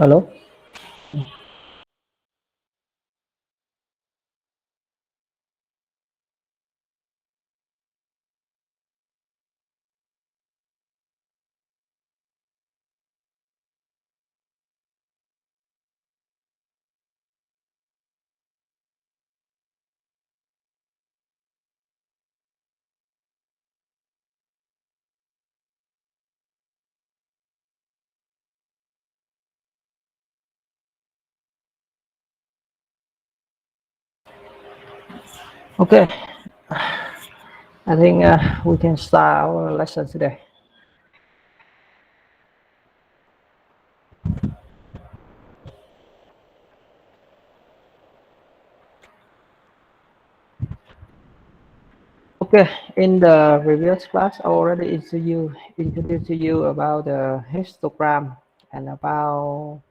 Hello. Okay, I think we can start our lesson today. Okay, in the previous class, I already introduced to you about the histogram and about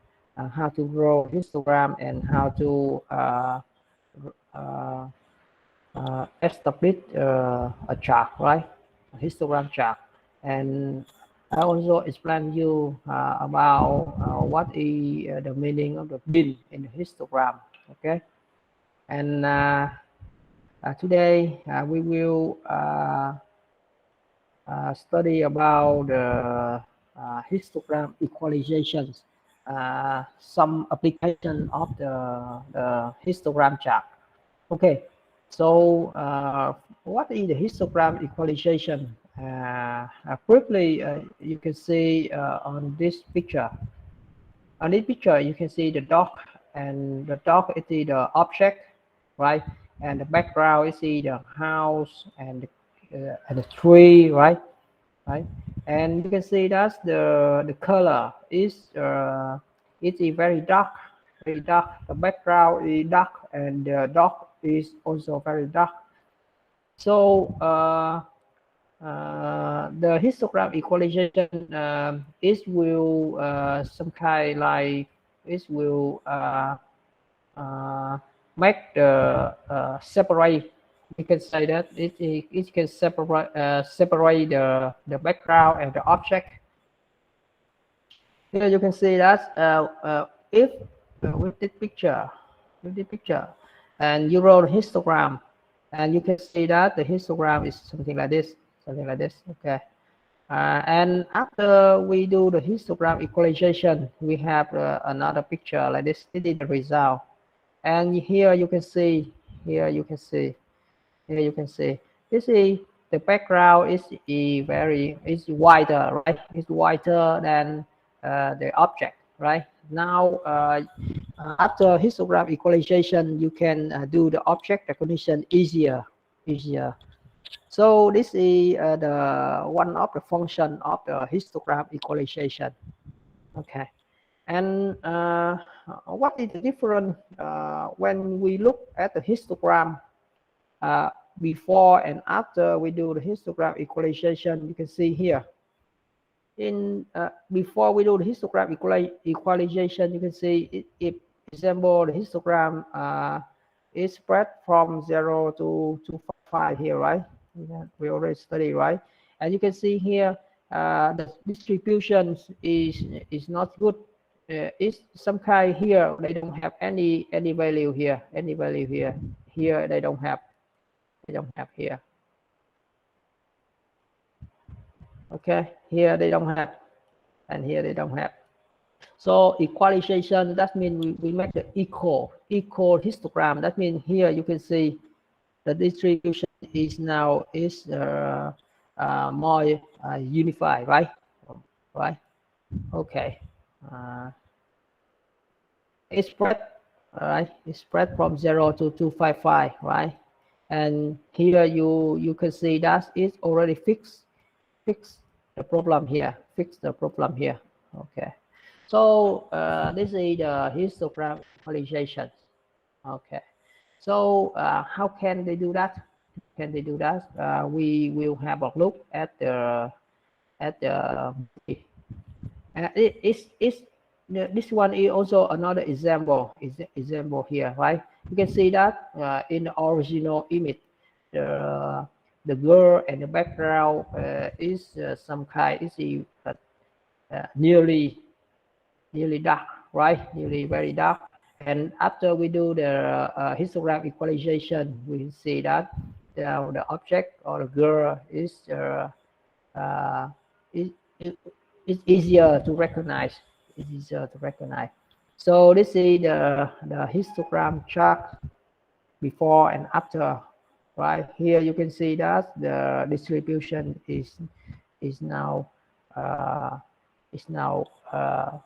how to draw histogram and how to uh, establish a chart, right? A histogram chart. And I also explained you about what is the meaning of the bin in the histogram. Okay, and today we will study about the histogram equalizations, some application of the histogram chart. Okay, so what is the histogram equalization? Briefly, you can see on this picture. On this picture, you can see the dog, and the dog is the object, right? And the background is the house and the tree, right? Right. And you can see that the color is it is very dark, very dark. The background is dark, and the dog is also very dark. So the histogram equalization is will some kind like it will make the separate. We can say that it can separate the background and the object. Here you can see that if with this picture, and you roll histogram, and you can see that the histogram is something like this, okay. And after we do the histogram equalization, we have another picture like this. This is the result. And here you can see, this is the background is wider, right? It's wider than the object, right? Now after histogram equalization, you can do the object recognition easier. So this is the one of the function of the histogram equalization. Okay. And what is the difference when we look at the histogram before and after we do the histogram equalization? You can see here. In before we do the histogram equalization, you can see if example the histogram is spread from 0 to 5 here, right? We already studied, right? And you can see here the distribution is not good. It's some kind here they don't have any value here, here they don't have here. Okay, here they don't have, and here they don't have. So equalization, that means we make the equal histogram. That means here you can see the distribution is now more unified, right? Okay. It's spread, all right? It's spread from 0 to 255, right? And here you can see that it's already fixed the problem here. Okay. So this is the histogram equalization. Okay. So how can they do that? We will have a look at the this one is also another example here, right? You can see that in the original image, the girl and the background is some kind is nearly dark, right? Usually very dark. And after we do the histogram equalization, we see that the object or the girl is it, it, it's easier to recognize. It's easier to recognize. So this is the histogram chart before and after, right? Here you can see that the distribution is now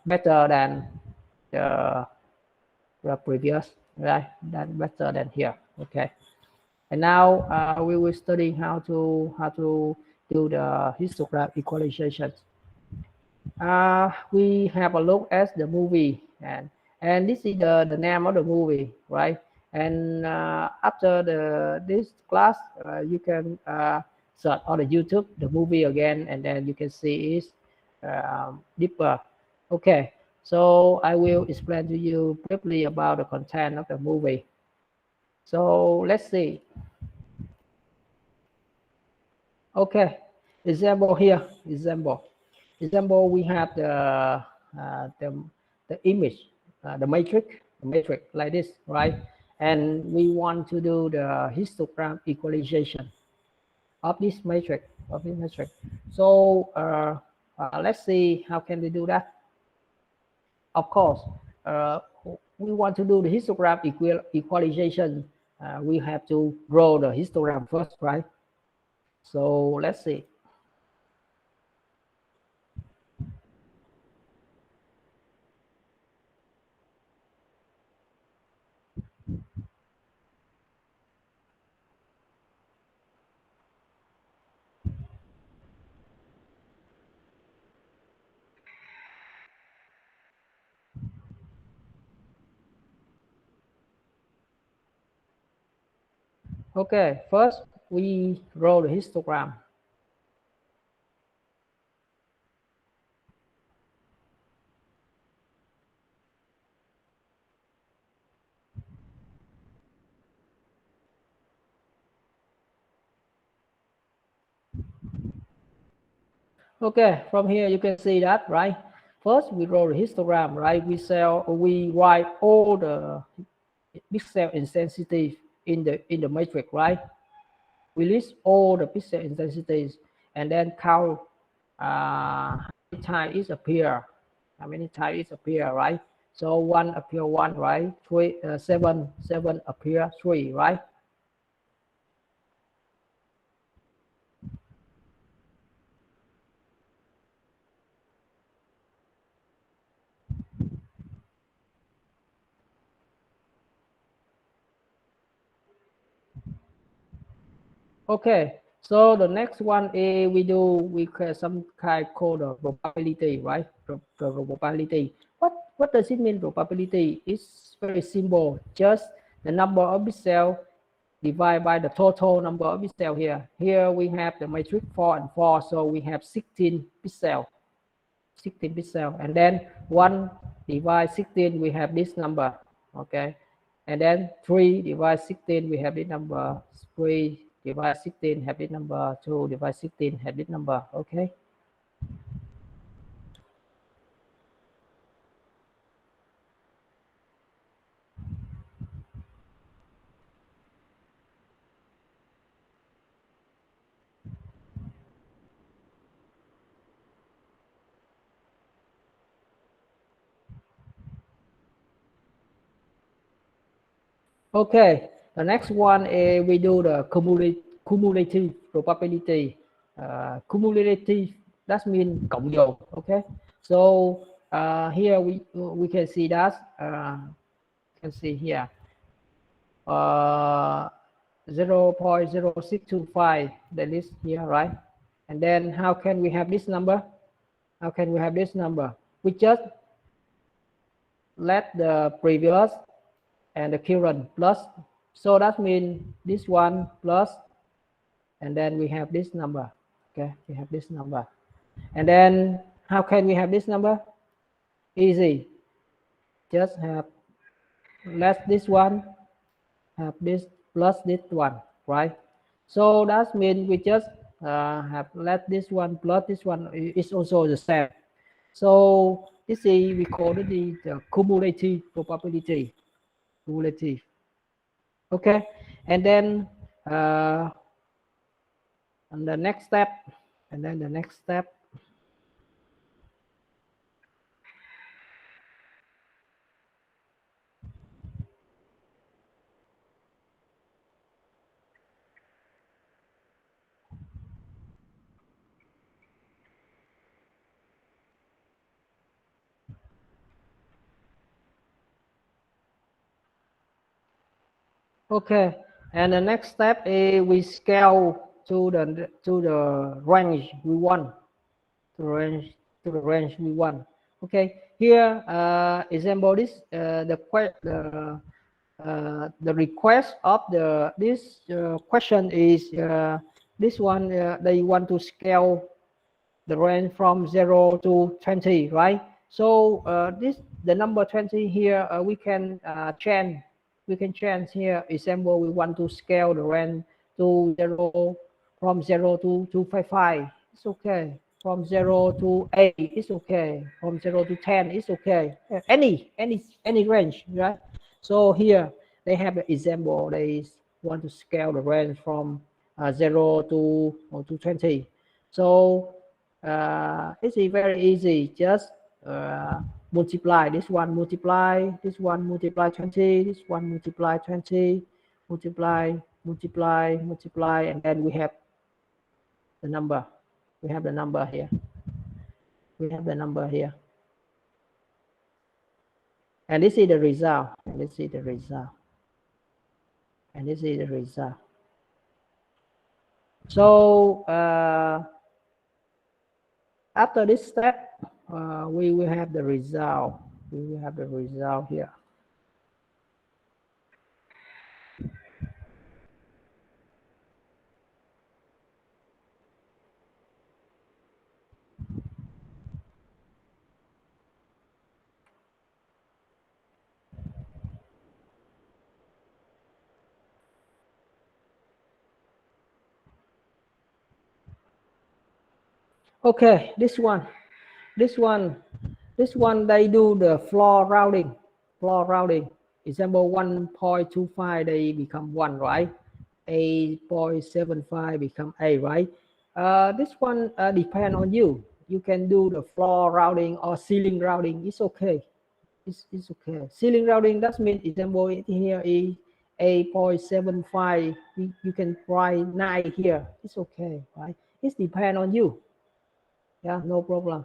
better than the previous, right? That better than here. Okay. And now we will study how to do the histogram equalization. We have a look at the movie, and this is the name of the movie, right? And after this class, you can search on the YouTube the movie again, and then you can see it deeper. Okay, so I will explain to you briefly about the content of the movie. So let's see. Okay, example here. Example, we have the image, the matrix like this, right? And we want to do the histogram equalization of this matrix. So let's see how can we do that. Of course, we want to do the histogram equalization. We have to draw the histogram first, right? So let's see. Okay, first we draw the histogram. Okay, from here you can see that, right? First we draw the histogram, right? We write all the pixel intensity in the matrix, right? We list all the pixel intensities and then count how many times it appear, right? So 1 appear 1, right? 7 appear 3, right? Okay, so the next one is we create some kind called the probability, right? The probability. What does it mean, probability? It's very simple. Just the number of pixels divided by the total number of pixels here. Here we have the matrix 4 and 4, so we have 16 pixels. 16 pixels, and then 1 divide 16, we have this number. Okay, and then 3 divide 16, we have this number. 3 divide 16 have this number. 2 divide 16 have this number. Okay. Okay, the next one is we do the cumulative probability. Cumulative, that means cộng dồn. Okay, so here we can see that can see here 0.0625, that is here, right? And then how can we have this number? We just let the previous and the current plus, so that means this one plus, and then we have this number. Okay, we have this number. And then how can we have this number? Easy, just have let this one have this plus this one, right? So that means we just have let this one plus this one is also the same. So This is we call it the cumulative probability. Cumulative. Okay, and then and the next step, okay, and the next step is we scale to the range we want, to the range we want. Okay, here example this the request of this question is this one they want to scale the range from 0 to 20, right? So the number 20 here we can change. We can change here. Example, we want to scale the range to 0 from 0 to 255. It's okay. From 0 to 8, it's okay. From 0 to 10, it's okay. Any range, right? So here they have an example. They want to scale the range from 0 to 20. So it's very easy. Just multiply this one, multiply this one, multiply 20, this one multiply 20, multiply, and then we have the number. We have the number here. We have the number here. And this is the result. And this is the result. And this is the result. So after this step, we will have the result. We will have the result here. Okay, this one they do the floor rounding. Example 1.25 they become 1, right? 8.75 become 8, right? This one depend on you. You can do the floor rounding or ceiling rounding. It's okay. It's okay. Ceiling rounding, that means example here is 8.75. You can write 9 here. It's okay, right? It depends on you. Yeah, no problem.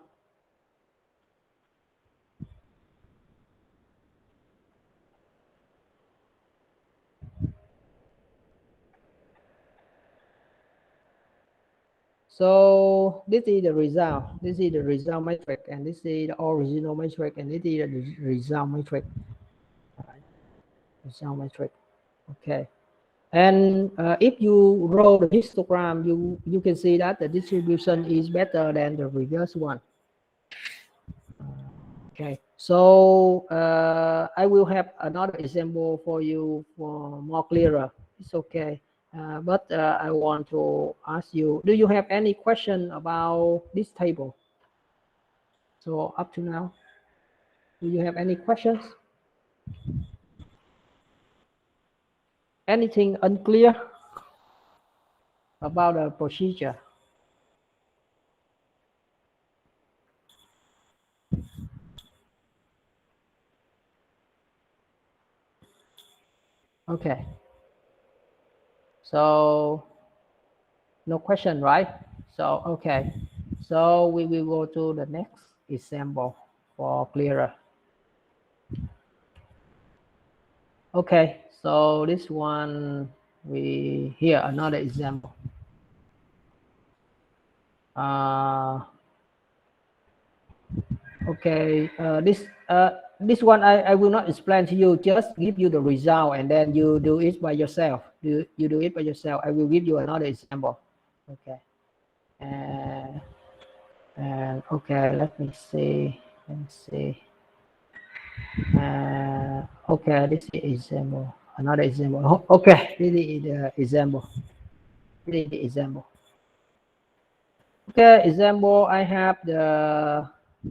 So this is the result. This is the result matrix, and this is the original matrix, and this is the result matrix. Result matrix. Okay. And if you roll the histogram, you can see that the distribution is better than the previous one. Okay. So I will have another example for you for more clearer. It's okay. But I want to ask you, do you have any question about this table? So up to now, do you have any questions? Anything unclear about the procedure? Okay. So no question, right? So okay. So we will go to the next example for clearer. Okay, so this one we here another example. Okay, this one I will not explain to you. Just give you the result and then you do it by yourself. You do it by yourself. I will give you another example. Okay. And okay, let me see. Okay, this is example. Another example. Okay, this is the example. This is the example. Okay, example. I have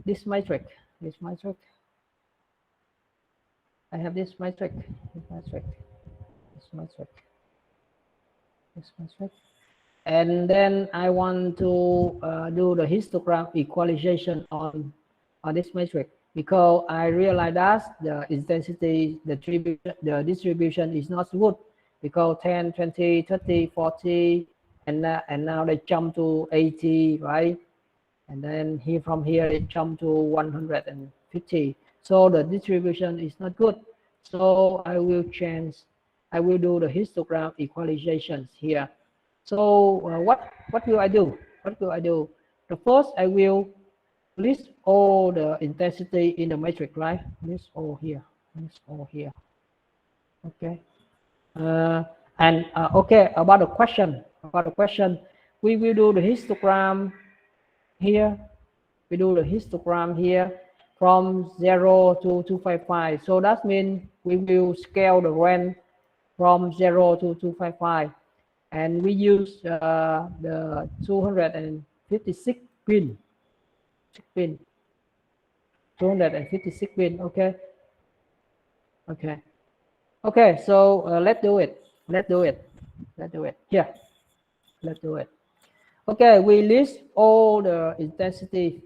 this matrix. this matrix. I have this matrix, this matrix, this matrix, this matrix. And then I want to do the histogram equalization on this matrix, because I realize that the intensity, the distribution is not good, because 10, 20, 30, 40, and now they jump to 80, right? And then here from here it jump to 150. So the distribution is not good. So I will change. I will do the histogram equalizations here. So what will I do? What will I do? The first, I will list all the intensity in the matrix, right? List all here. List all here. Okay. Okay, about the question. We will do the histogram here. We do the histogram here from 0 to 255. So that means we will scale the range from 0 to 255. And we use the 256 pin, 256 pin. Okay. So let's do it. Here, let's do it. Okay, we list all the intensity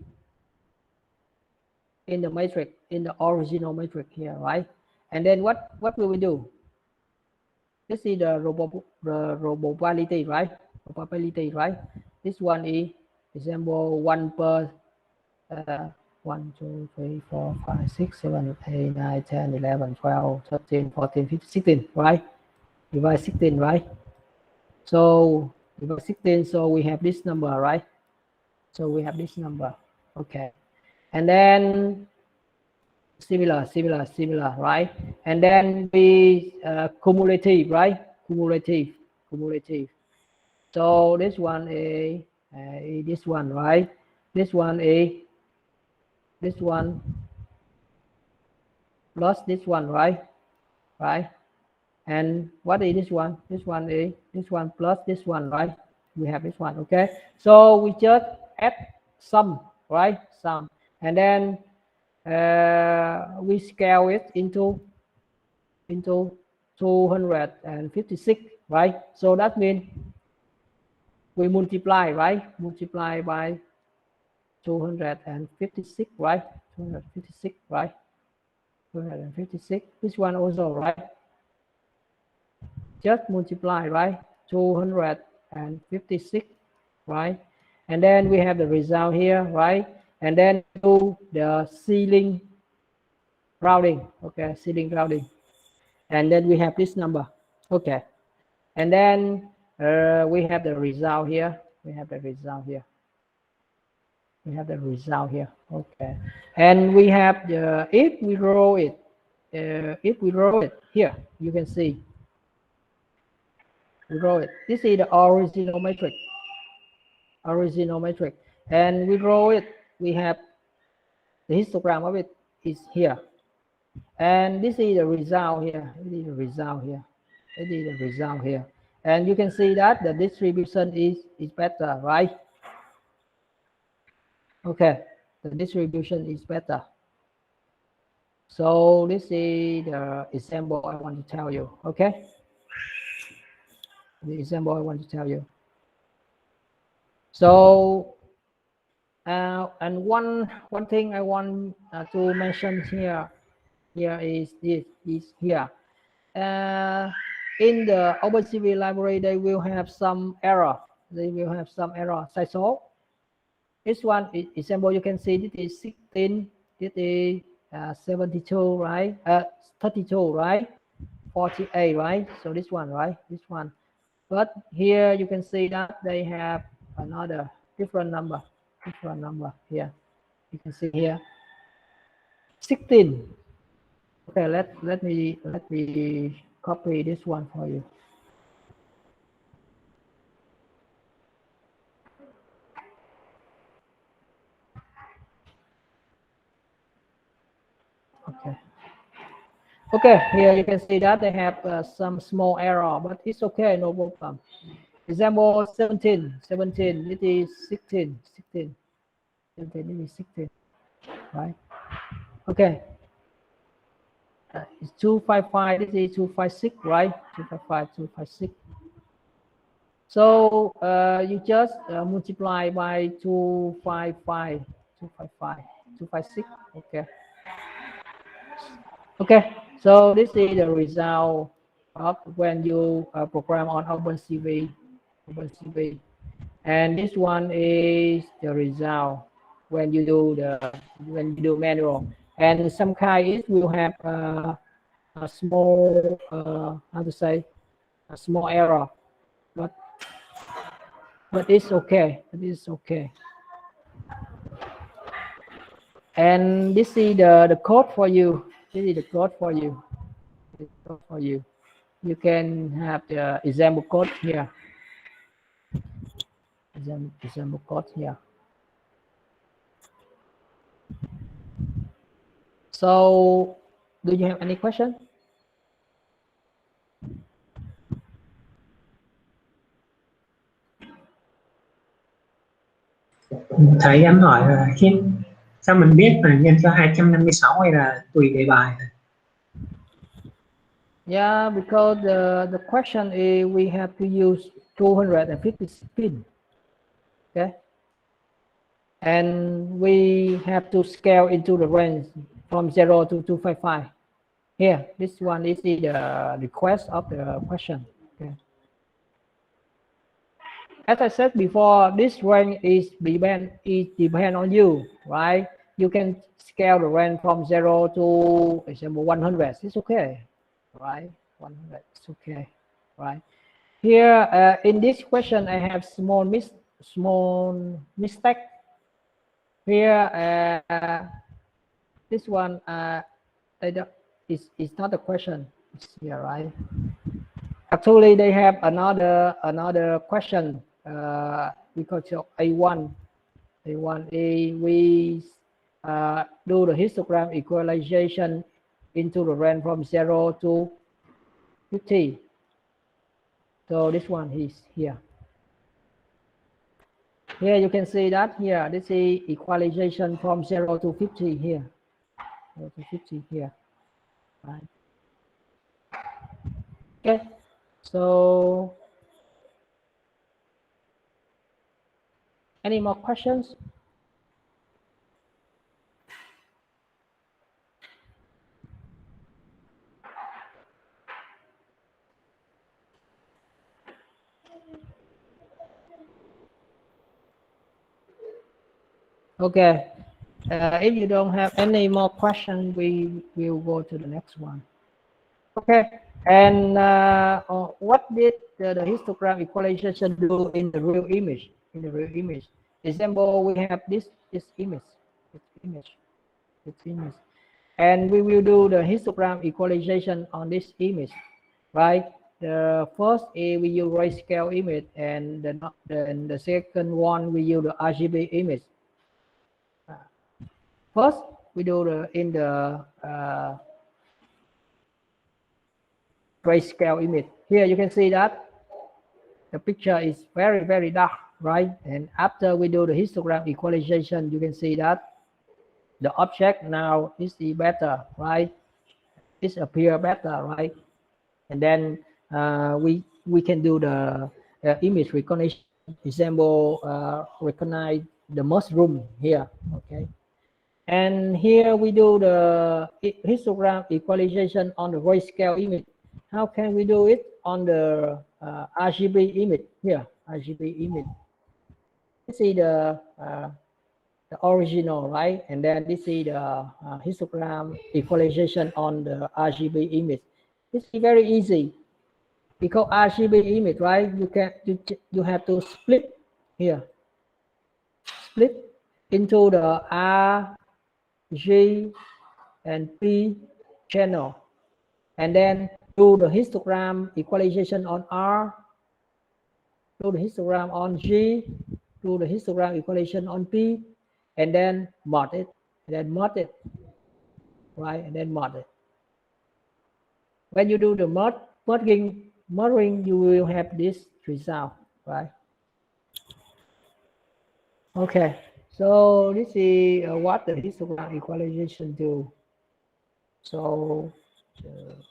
in the matrix, in the original matrix here, right? And then what will we do? This is the probability, right? Probability, right? This one is example 1 per 1, 2, 3, 4, 5, 6, 7, 8, 9, 10, 11, 12, 13, 14, 15, 16, right? Divide 16, right? So divide 16, so we have this number, right? So we have this number. Okay. And then similar, right? And then we cumulative, right? Cumulative. So this one is this one, right? This one is this one plus this one, right? And what is this one? This one is this one plus this one, right? We have this one. Okay, so we just add sum, right? Sum, and then we scale it into 256, right? So that means we multiply, right? Multiply by 256, right? 256, right? 256. This one also, right? Just multiply, right? 256, right? And then we have the result here, right? And then do the ceiling rounding. Okay, ceiling rounding. And then we have this number. Okay. And then we have the result here. We have the result here. Okay. And we have the, if we roll it here, you can see. We roll it. This is the original matrix. And we roll it. We have the histogram of it is here. And this is the result here. And you can see that the distribution is better, right? Okay, the distribution is better. So this is the example I want to tell you. Okay, the example I want to tell you. So and one thing I want to mention here is this here. In the OpenCV library, they will have some error. So this one is example, you can see this is 16, this is 72, right? 32, right? 48, right? So this one, right? This one. But here you can see that they have another different number here. You can see here 16. Okay, let me copy this one for you. Okay, here you can see that they have some small error, but it's okay, no problem. Example 17, it is 16, 17, it is 16, right? Okay. It's 255. This is 256, right? 255, 256. So you just multiply by 255, 255, 256. Okay. Okay. So this is the result of when you program on OpenCV. OpenCV. And this one is the result when you do manual. And some kind it will have a small how to say, a small error, but it's okay. It is okay. And this is the code for you. This is the code for you. The code for you. You can have the example code here. Example code here. So, do you have any question? Thầy em hỏi là khi sao mình biết là nhân cho 256 hay là tùy đề bài? Yeah, because the question is we have to use 250 spin. Okay. And we have to scale into the range from 0 to 255. Here, this one is the request of the question. Okay. As I said before, this range is depend on you, right? You can scale the range from 0 to example 100. It's okay, right? 100. It's okay, right? Here in this question, I have small mistake. Here, this one it's not a question. It's here, right? Actually, they have another question. We call it A1. A1A. We do the histogram equalization into the range from 0 to 50. So this one is here. Here you can see that here. This is equalization from 0 to 50 here. 0 to 50 here. Right. Okay. So any more questions? Okay. If you don't have any more questions, we will go to the next one. Okay. And what did the histogram equalization do in the real image? In the real image, example, we have this image, and we will do the histogram equalization on this image, right? The first we use Grayscale image, and the second one we use the RGB image. First, we do in the Grayscale image. Here you can see that the picture is very dark, right? And after we do the histogram equalization, you can see that the object now is better, right? It appear better, right? And then we can do the image recognition. Example, recognize the mushroom here. Okay. And here we do the histogram equalization on the Grayscale image. How can we do it on the RGB image? Here, RGB image. This is the original, right? And then this is the histogram equalization on the RGB image. This is very easy because RGB image, right? You have to split here, split into the R, G, and P channel, and then do the histogram equalization on R, do the histogram on G, do the histogram equalization on P, and then mod it, and then mod it, right? And then mod it. When you do the modding, you will have this result, right? Okay, So this is what the histogram equalization do. So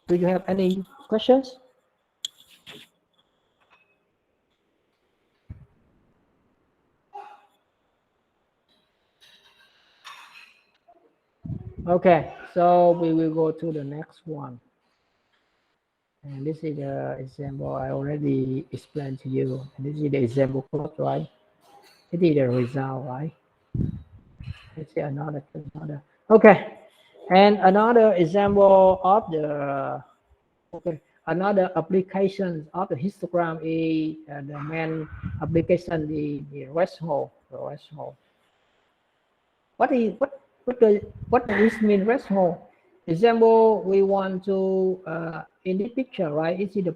do you have any questions? Okay, so we will go to the next one. And this is the example I already explained to you. And this is the example code, right? This is the result, right? Let's see another. Okay, and another example of the another application of the histogram is the main application, the threshold. The threshold. What does this mean threshold? Example, we want to in this picture, right? It's the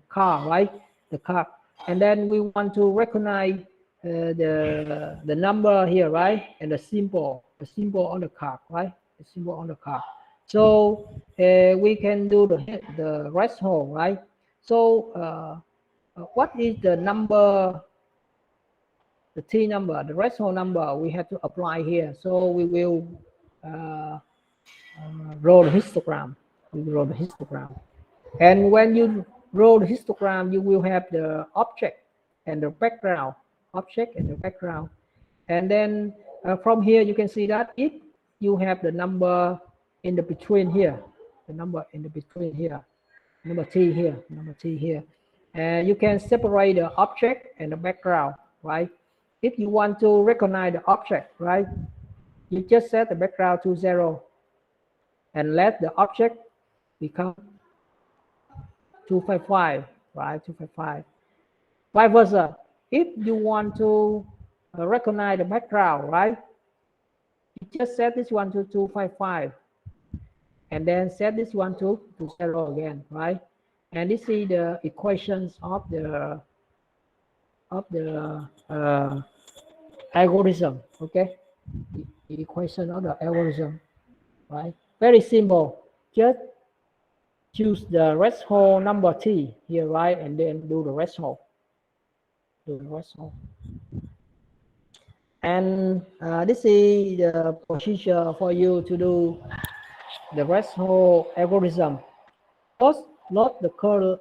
car, right? The car, and then we want to recognize the number here, right? And the symbol on the car, right? The symbol on the car. So we can do the threshold, right? So what is the number? The T number, the threshold number we have to apply here. So we will roll the histogram. We will roll the histogram. And when you roll the histogram, you will have the object and the background, object and the background. And then from here, you can see that if you have the number in the between here, the number in the between here, number T here, and you can separate the object and the background, right? If you want to recognize the object, right, you just set the background to 0 and let the object become 255, right? 255. Vice versa. If you want to recognize the background, right, you just set this one to 255 and then set this one to 0 again, right? And this is the equations of the algorithm. Okay, the equation of the algorithm, right? Very simple. Just choose the threshold number T here, right? And then do the threshold. And this is the procedure for you to do the threshold algorithm. First, load the color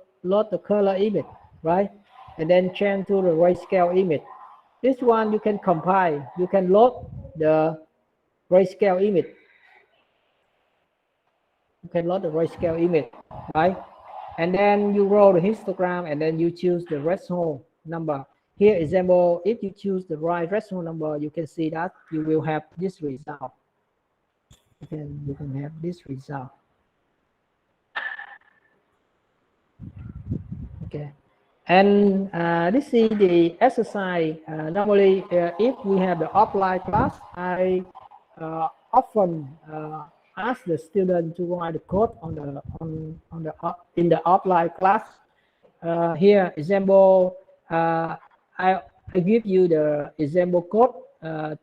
image, right? And then change to the grayscale image. This one you can compile. You can load the grayscale image. You can load the grayscale image, right? And then you roll the histogram, and then you choose the threshold number. Here, example, if you choose the right threshold number, you can see that you will have this result. You can have this result. Okay. And this is the exercise. Normally, if we have the offline class, I often ask the student to write the code in the offline class. Here, example, I give you the example code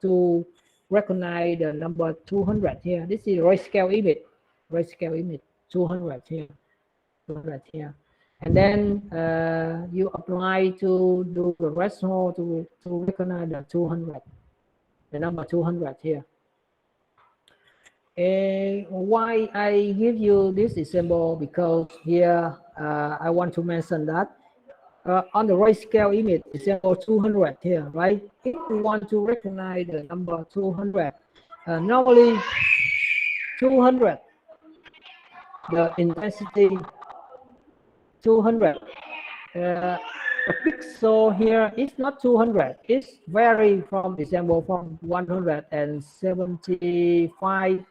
to recognize the number 200 here. This is grayscale image. 200 here. 200 here. And then you apply to do the threshold to recognize the 200, the number 200 here. Why I give you this example? Because here I want to mention that on the grayscale image, example 200 here, right? If we want to recognize the number 200, normally 200, the intensity 200. The pixel here is not 200. It's vary from example from 175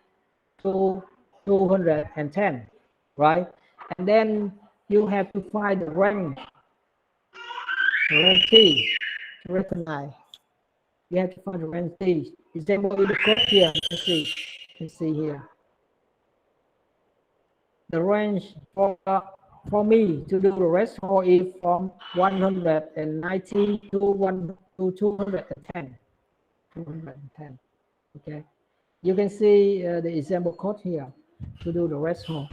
to 210, right? And then you have to find the range T to recognize. You have to find the range T. Example in the code here. Let's see. You can see here. The range for me to do the threshold is from 190 to 210. 210. Okay. You can see the example code here to do the threshold.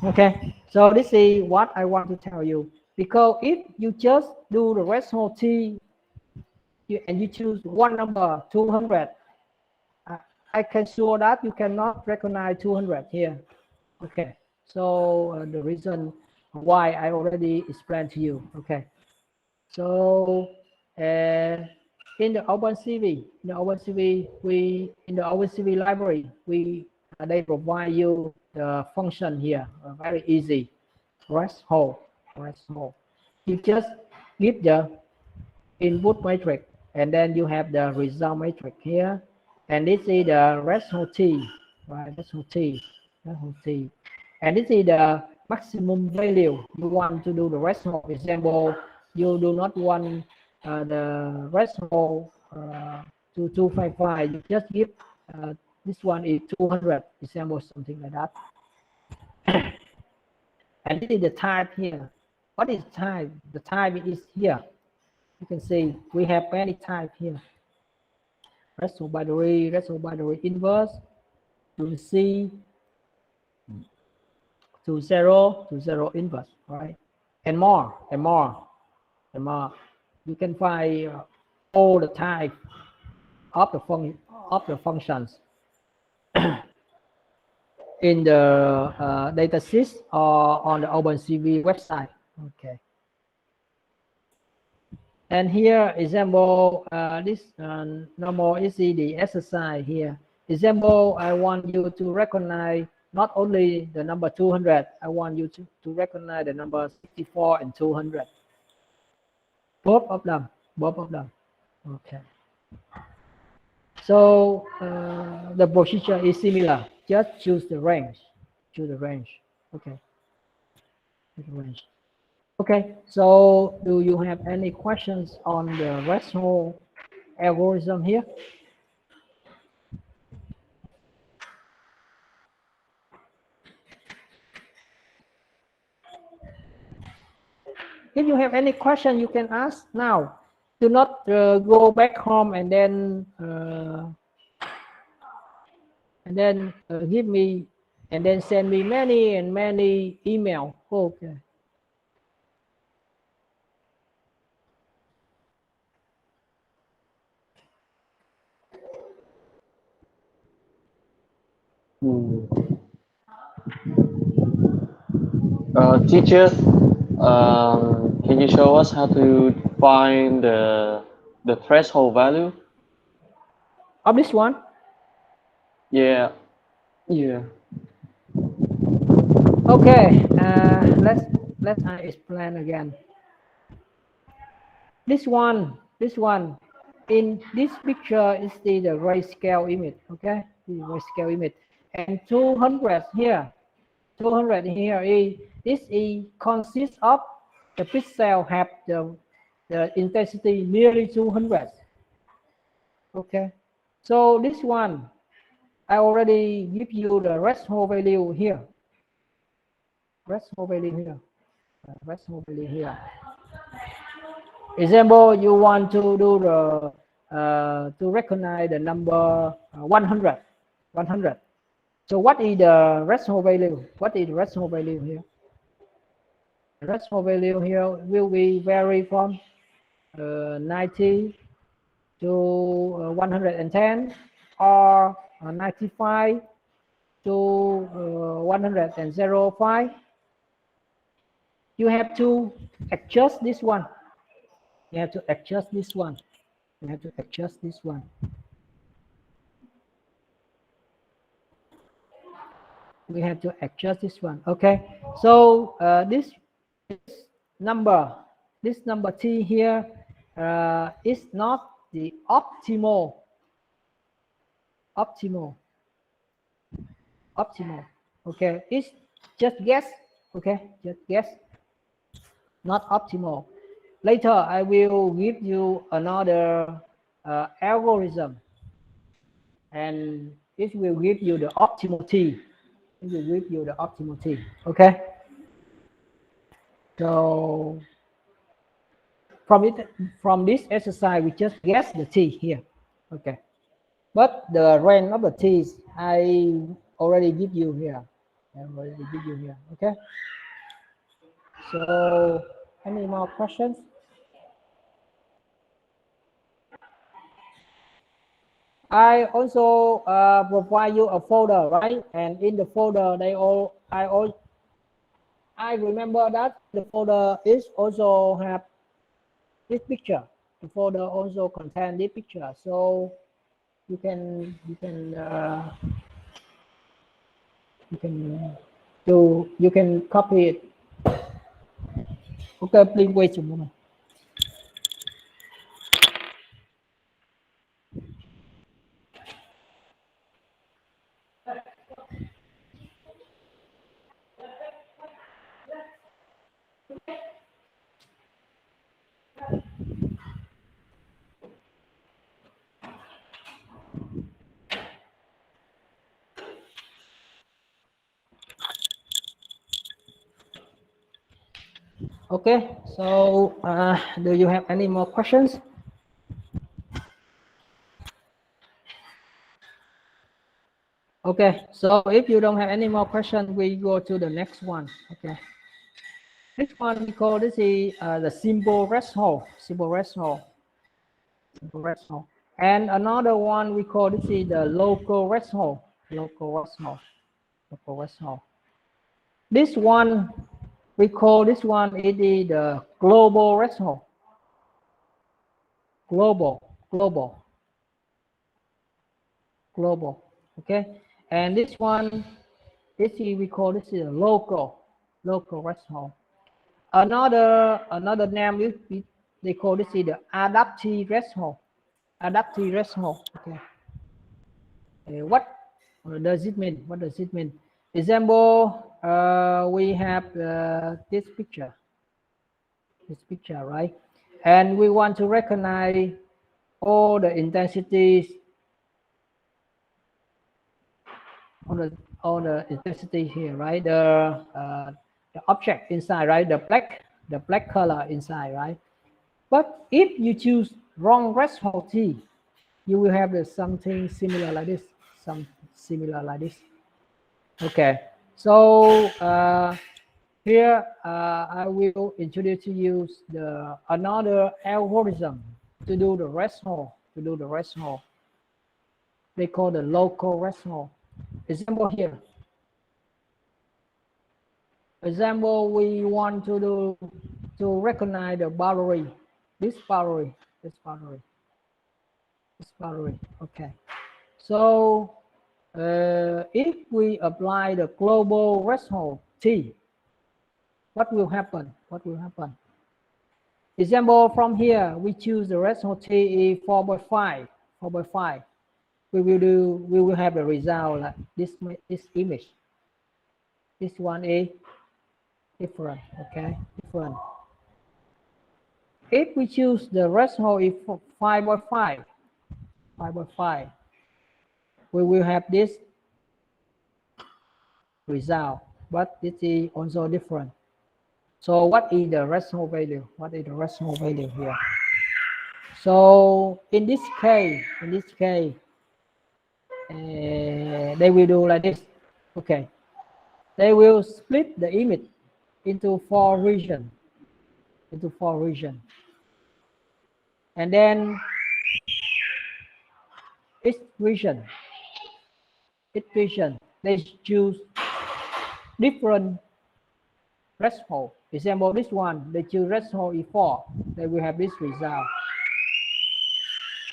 Okay. So this is what I want to tell you. Because if you just do the threshold T and you choose one number 200, I can sure that you cannot recognize 200 here. Okay, so the reason why I already explained to you. Okay, so in the OpenCV, in the OpenCV library, they provide you the function here, very easy, threshold. You just give the input matrix, and then you have the result matrix here, and this is the threshold T, right? Threshold T, and this is the maximum value you want to do the threshold. For example, you do not want the threshold to 255. You just give this one is 200, example, something like that. And this is the type here. What is type? The type is here. You can see we have many types here. Restorability inverse, to C, to zero inverse, right? And more. You can find all the type of the functions in the datasheet or on the OpenCV website. Okay. And here, example, this normal is the exercise here. Example, I want you to recognize not only the number 200, I want you to recognize the number 64 and 200. Both of them. Okay. So the procedure is similar. Just choose the range. Okay. Okay. So do you have any questions on the threshold algorithm here? If you have any question, you can ask now. Do not go back home and then give me and then send me many email. Okay. Teacher, can you show us how to find the threshold value of this one? Yeah. Okay. Let's explain again. This one in this picture is the grayscale image. Okay, the grayscale image, and 200 here. 200 here this consists of the pixel have the intensity nearly 200. Okay, so this one I already give you the threshold value here. Example, you want to do the to recognize the number 100. So what is the threshold value? Here? The threshold value here will be vary from 90 to 110 or 95 to 105. You have to adjust this one. We have to adjust this one. Okay, so this number T here is not the optimal. Okay, it's just guess. Okay, just guess, not optimal. Later I will give you another algorithm, and it will give you the optimal T. Okay, so from this exercise we just guess the T here. Okay, but the range of the T's I already give you here. Okay, so Any more questions? I also provide you a folder, right? And in the folder, I remember that the folder is also have this picture. The folder also contain this picture, so you can copy it. Okay, please wait a moment. Okay, so do you have any more questions? Okay, so if you don't have any more questions, we go to the next one. Okay, this one we call this is the simple rest hold. Simple rest hold. Simple rest hold. And another one we call this is the local rest hold. Local rest hold. Local rest hold. This one we call this one it is the global rest hold. Global. Okay, and this one, this is we call this is a local rest hold. Another name they call this is the adaptive rest hold. Adaptive rest hold. Okay. What does it mean? What does it mean? Example, we have this picture, right? And we want to recognize all the intensities, all the intensity here, right? The object inside, right? The black color inside, right? But if you choose wrong rest hold T, you will have something similar like this. Okay, so here I will introduce to you another algorithm to do the rest hold. They call the local rest hold. Example here. Example, we want to recognize the boundary. This boundary. Okay. So if we apply the global rest hold T, what will happen? Example, from here we choose the rest hold T is 4/5. We will have the result like this image. This one is different. Okay, different. If we choose the rest hold is 5/5, we will have this result, but this is also different. So what is the rest hold value? Here? So in this case, they will do like this. Okay, they will split the image into four regions. And then each region, they choose different rest hold. Example, this one, they choose rest hold E4, they will have this result.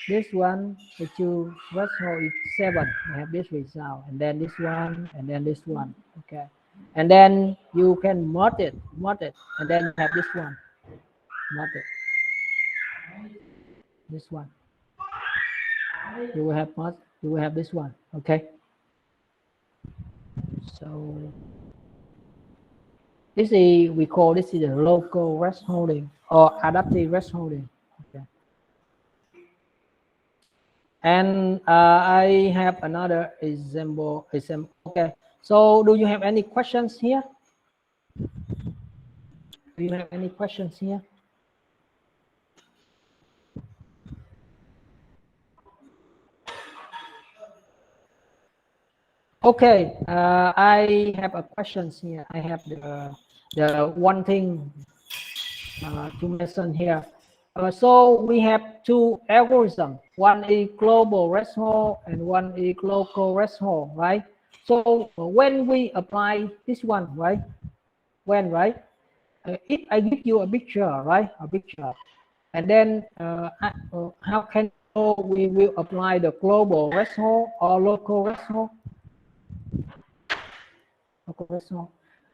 This one, they choose rest hold E7, they have this result. And then this one, and then this one. Okay. And then you can merge it, and then have this one. Merge it. This one. You will have this one. Okay. So we call this is the local rest holding or adaptive rest holding. Okay. And I have another example. Okay. So do you have any questions here? Do you have any questions here? Okay, I have a questions here. I have the one thing to mention here. So we have two algorithms. One is global rest hold and one is local rest hold, right? So when we apply this one, right? If I give you a picture, right? A picture, and then how can we will apply the global rest hold or local rest hold?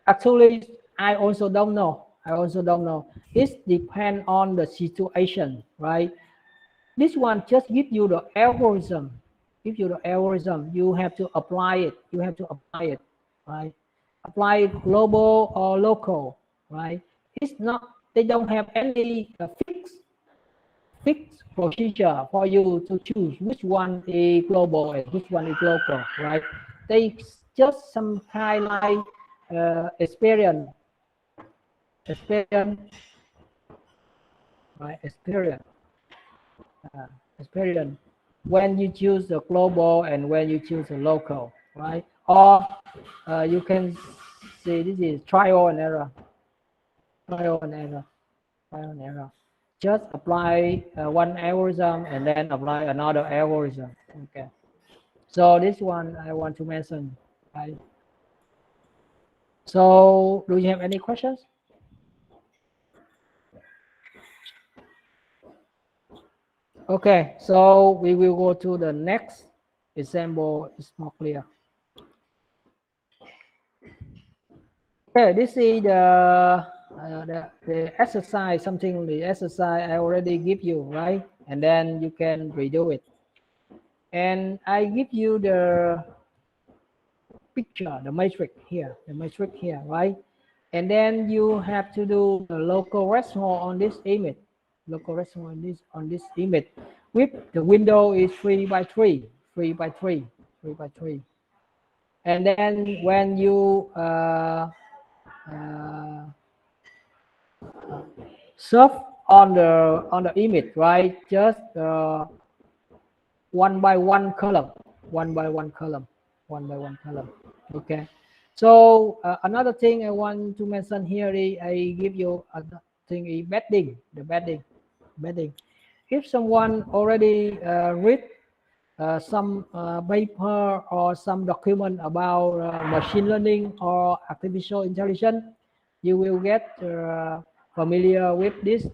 Actually, I also don't know. It depends on the situation, right? This one just give you the algorithm. You have to apply it. Right? Apply it global or local, right? It's not. They don't have any fixed procedure for you to choose which one is global and which one is local, right? They just some kind like experience, right? Experience when you choose the global and when you choose the local, right? Or you can see this is trial and error. Just apply one algorithm and then apply another algorithm. Okay. So this one I want to mention. Right? So do you have any questions? Okay, so we will go to the next example. It's more clear. Okay, this is the exercise, the exercise I already give you, right? And then you can redo it. And I give you the picture, the matrix here, right? And then you have to do the local rest hold on this image, on this image. With the window is 3 by 3. And then when you surf on the image, right? Just one by one column. Okay. So another thing I want to mention here is I give you a thing is bedding. If someone already read some paper or some document about machine learning or artificial intelligence, you will get familiar with this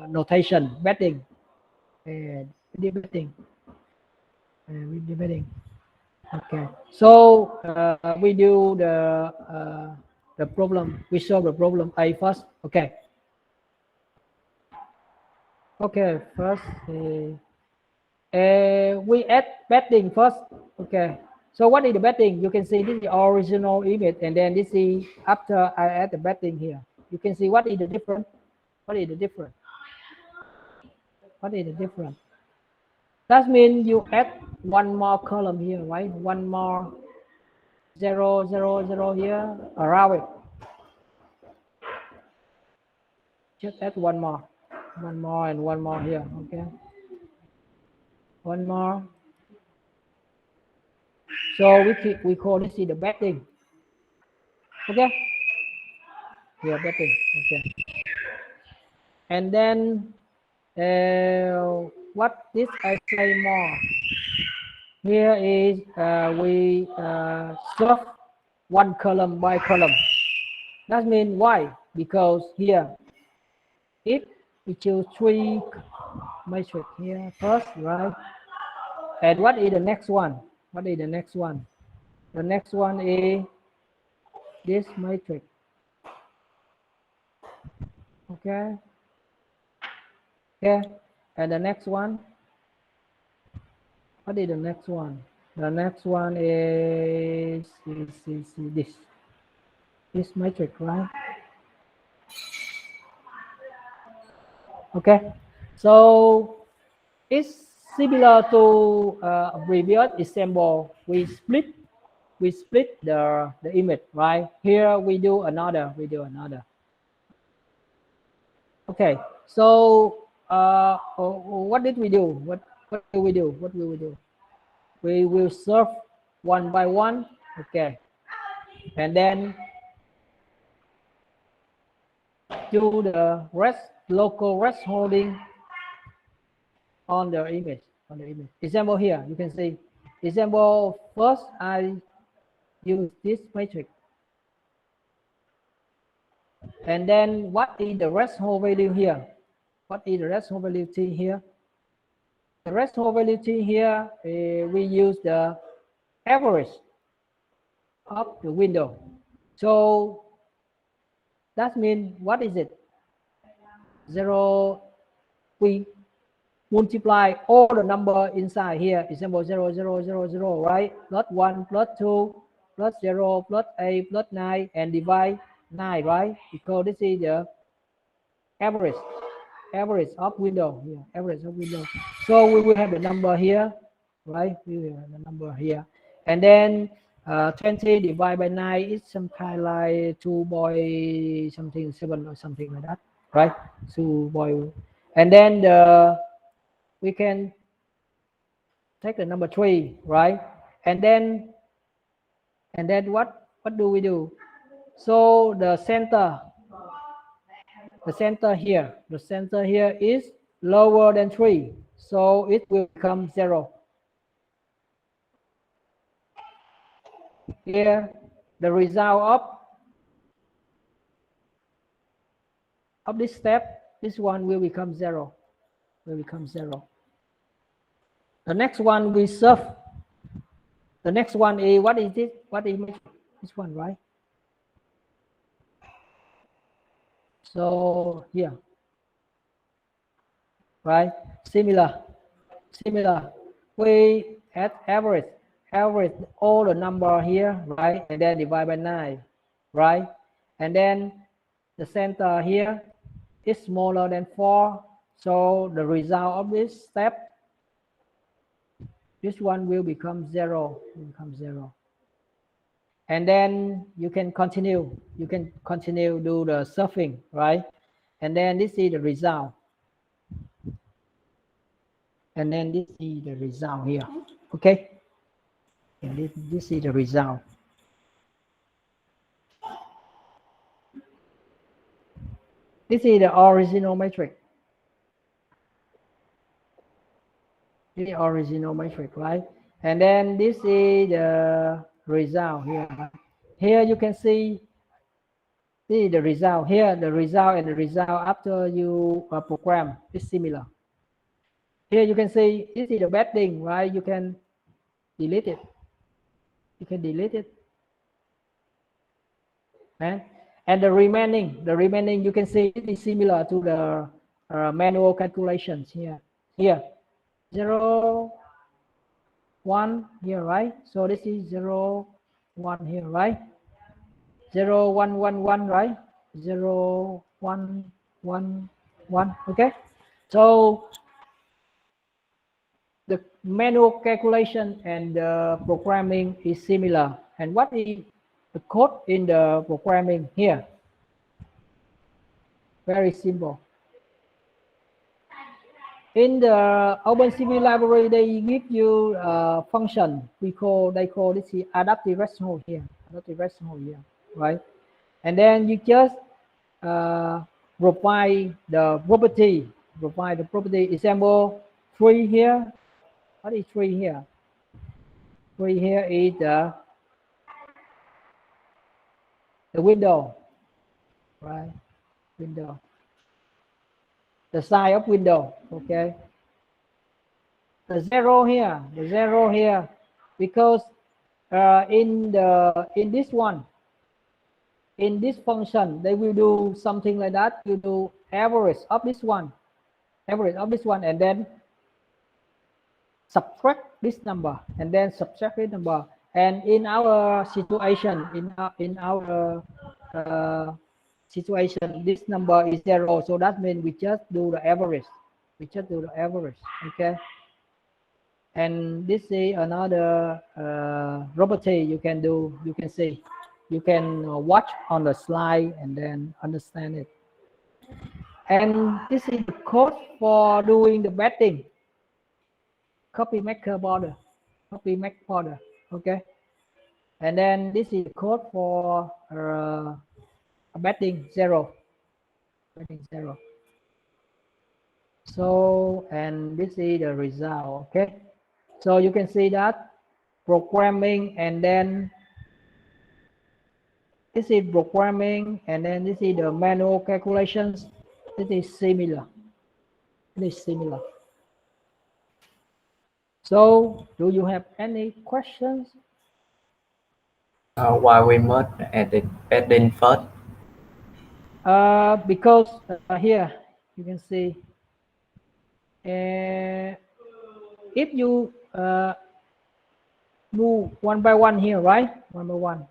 notation, bedding. Okay, so we do the problem. We solve the problem A first. Okay. First we add bedding first. Okay. So what is the bedding? You can see this is the original image, and then this is after I add the bedding here. You can see what is the difference. That means you add one more column here, right? One more 0, 0, 0 here around it. Just add one more and one more here. Okay. One more. So we call this the bedding. Okay. Here bedding. Okay. And then what this I say more. Here is we sort one column by column. That means why? Because here, if we choose 3 matrix here first, right? And what is the next one? The next one is this matrix. Okay. And the next one, what is the next one? The next one is this matrix, right? Okay, so it's similar to previous example. We split the image, right? Here we do another. Okay, so what did we do? What will we do? We will serve one by one. Okay, and then do the rest local rest holding on the image. Example here, you can see. Example first, I use this matrix. And then what is the rest hold value here? What is the rest hold value here? The rest hold value here, we use the average of the window. So that means, what is it? 0, we multiply all the number inside here. Example 0, 0, 0, 0, right? Plus 1, plus 2, plus 0, plus 8, plus 9, and divide 9, right? Because this is the average of window here, average of window. So we will have the number here, right? We will have the number here. And then 20 divided by 9 is some kind like 2.7 or something like that, right? 2. And then we can take the number 3, right? And then what do we do? So the center here is lower than 3, so it will become 0. Here the result of this step, this one will become 0. The next one we serve. The next one is, what is this? What is this one, right? So here, right? Similar. We add average all the number here, right? And then divide by 9, right? And then the center here is smaller than 4, so the result of this step, this one will become 0. And then you can continue do the surfing, right? And then this is the result. And then this is the result here. Okay, and this is the result. This is the original matrix. Right? And then this is the result here. Here you can see the result here. The result and the result after you program is similar. Here you can see this is the bad thing, right? You can delete it. And the remaining you can see it is similar to the manual calculations here. 0, 1 here, right? So this is 0, 1 here, right? 0, 1, 1, 1, right? 0, 1, 1, 1. Okay, so the manual calculation and the programming is similar. And what is the code in the programming here? Very simple. In the OpenCV library, they give you a function. They call this AdaptiveResident here. Right? And then you just provide the property. Example 3 here. What is 3 here? 3 here is the window, right? Window. The size of window. Okay. The 0 here, because in this function they will do something like that. You do average of this one, and then subtract this number, and then subtract this number. And in our situation, in our situation, this number is 0, so that means we just do the average. Okay. And this is another property you can do. You can see, you can watch on the slide and then understand it. And this is the code for doing the batting. Copy maker border. Okay. And then this is the code for batting 0. bedding 0. So, and this is the result. Okay, so you can see that programming, and then this is programming, and then this is the manual calculations. This is similar. It is similar. So, do you have any questions? Why we must edit bedding first? Because here you can see if you move one by one here, right? One by one.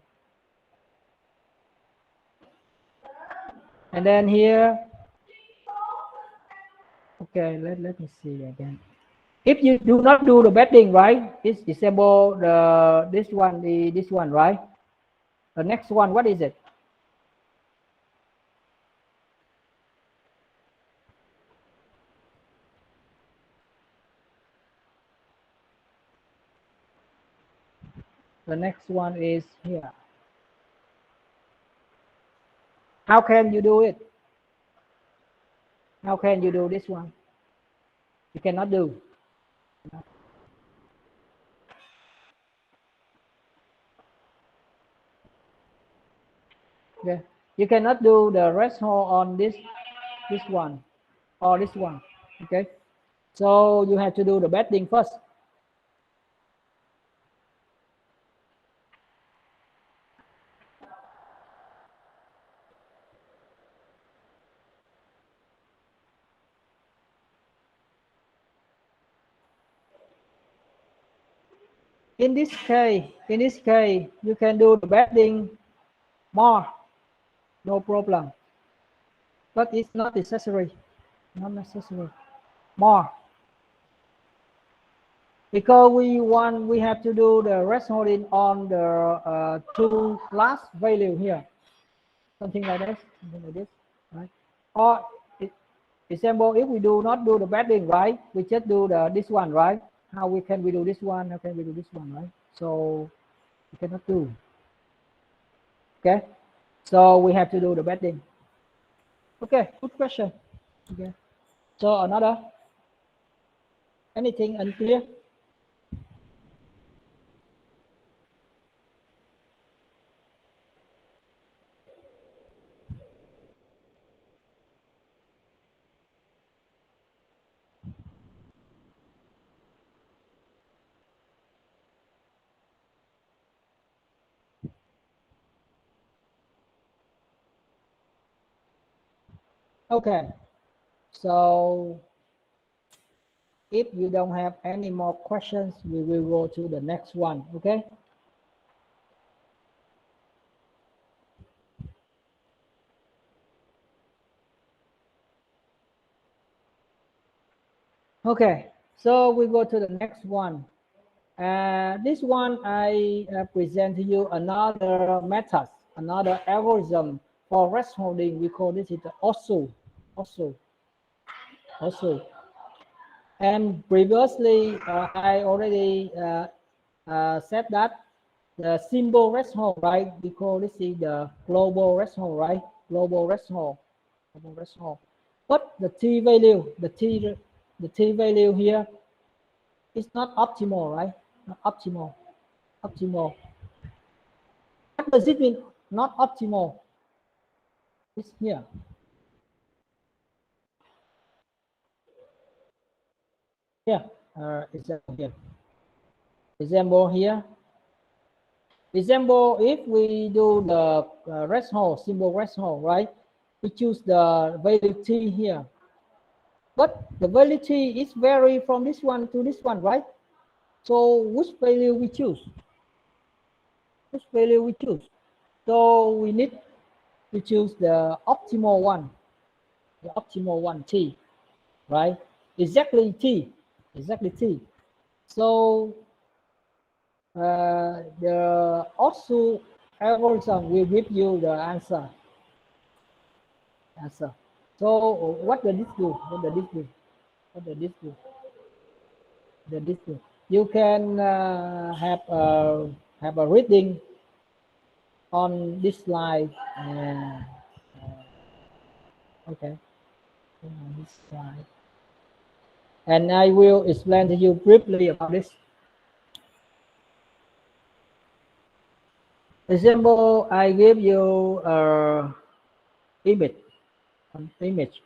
And then here, okay, let me see again. If you do not do the bedding, right, it's disable this one, right? The next one, what is it? The next one is here. How can you do it? How can you do this one? You cannot do. Okay. You cannot do the rest hole on this one or this one. Okay. So you have to do the bedding first. In this case, you can do the bedding more, no problem. But it's not necessary, not necessary. More. Because we have to do the rest holding on the two last value here. Something like this, right? Or example, if we do not do the bedding, right? We just do this one, right? How can we do this one? How can we do this one, right? So we cannot do. Okay, so we have to do the bedding. Okay, good question. Okay, so another, anything unclear? Okay, so if you don't have any more questions, we will go to the next one. Okay. Okay, so we go to the next one. This one I present to you another method, another algorithm for rest holding. We call this the also. And previously I already said that the simple rest hold, right? We call this is the global rest hold, right? Global rest hold. But the t value, the t value here is not optimal, right? Not optimal. What does it mean? Not optimal. It's here. Here. Example here. Example here. Example, if we do the rest hold, simple rest hold, right? We choose the value t here. But the value t is vary from this one to this one, right? So which value we choose? Which value we choose? So we need to choose the optimal one. The optimal one, t, right? Exactly t. So the also algorithm will give you the answer. So what does this do? You can have a reading on this slide. Okay. On this slide. And I will explain to you briefly about this. Example, I give you image, an image,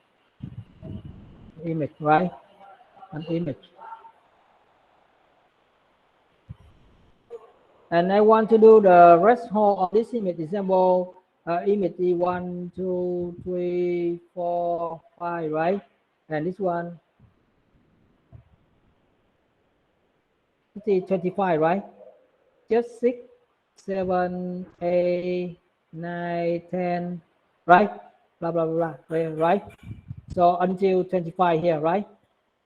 right? An image. And I want to do the rest hold of this image. Example, image 1, 2, 3, 4, 5, right? And this one, 25, right? Just 6, 7, 8, 9, 10, right? Blah, blah, blah, right? So until 25 here, right?